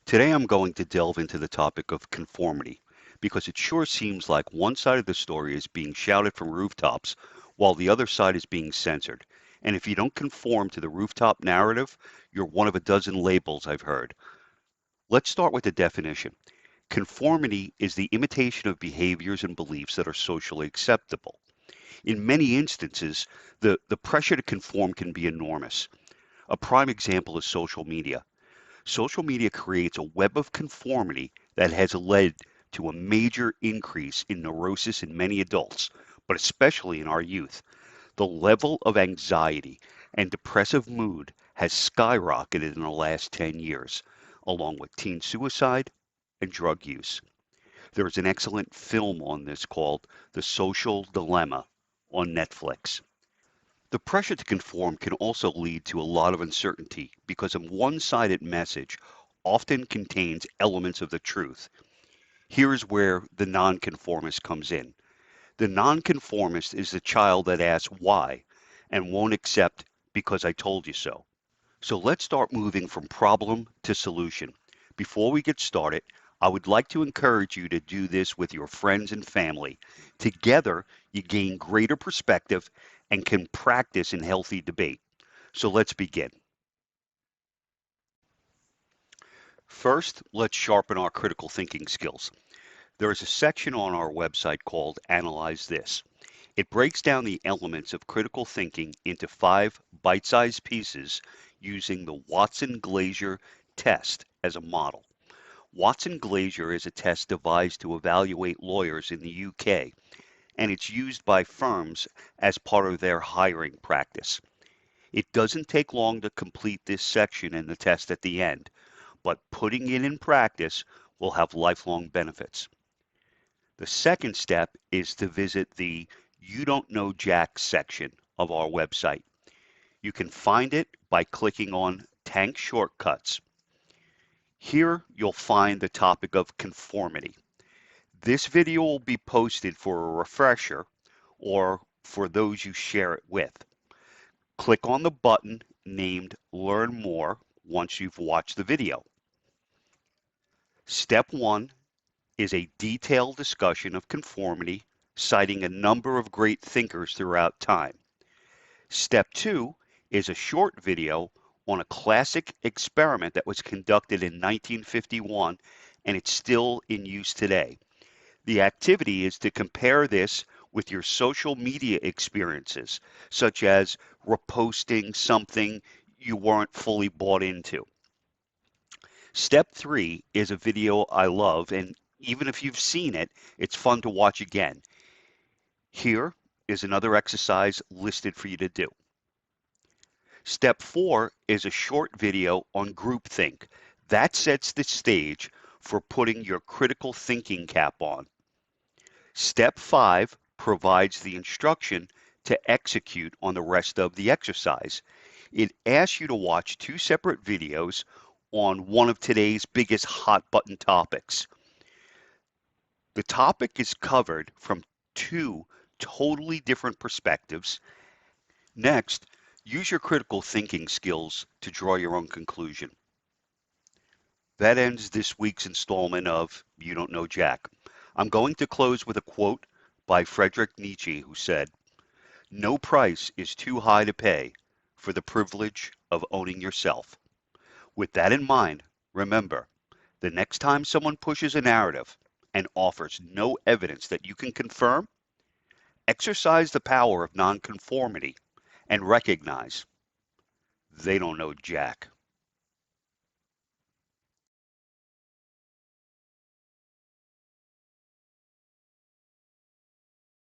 Today I'm going to delve into the topic of conformity because it sure seems like one side of the story is being shouted from rooftops while the other side is being censored. And if you don't conform to the rooftop narrative, you're one of a dozen labels I've heard. Let's start with the definition. Conformity is the imitation of behaviors and beliefs that are socially acceptable. In many instances, the pressure to conform can be enormous. A prime example is social media. Social media creates a web of conformity that has led to a major increase in neurosis in many adults, but especially in our youth. The level of anxiety and depressive mood has skyrocketed in the last 10 years, along with teen suicide and drug use. There is an excellent film on this called The Social Dilemma on Netflix. The pressure to conform can also lead to a lot of uncertainty because a one sided message often contains elements of the truth. Here's where the nonconformist comes in. The nonconformist is the child that asks why and won't accept because I told you so. So let's start moving from problem to solution. Before we get started, I would like to encourage you to do this with your friends and family. Together, you gain greater perspective and can practice in healthy debate. So let's begin. First, let's sharpen our critical thinking skills. There is a section on our website called Analyze This. It breaks down the elements of critical thinking into 5 bite-sized pieces using the Watson-Glaser test as a model. Watson-Glaser is a test devised to evaluate lawyers in the UK, and it's used by firms as part of their hiring practice. It doesn't take long to complete this section and the test at the end, but putting it in practice will have lifelong benefits. The second step is to visit the You Don't Know Jack section of our website. You can find it by clicking on Tank Shortcuts. Here you'll find the topic of conformity. This video will be posted for a refresher or for those you share it with. Click on the button named Learn More once you've watched the video. Step 1 is a detailed discussion of conformity, citing a number of great thinkers throughout time. Step 2 is a short video on a classic experiment that was conducted in 1951 and it's still in use today. The activity is to compare this with your social media experiences, such as reposting something you weren't fully bought into. Step 3 is a video I love, and even if you've seen it, it's fun to watch again. Here is another exercise listed for you to do. Step 4 is a short video on groupthink. That sets the stage for putting your critical thinking cap on. Step 5 provides the instruction to execute on the rest of the exercise. It asks you to watch 2 separate videos on one of today's biggest hot button topics. The topic is covered from 2 totally different perspectives. Next, use your critical thinking skills to draw your own conclusion. That ends this week's installment of You Don't Know Jack. I'm going to close with a quote by Friedrich Nietzsche, who said, "No price is too high to pay for the privilege of owning yourself." With that in mind, remember, the next time someone pushes a narrative and offers no evidence that you can confirm, exercise the power of nonconformity and recognize they don't know Jack.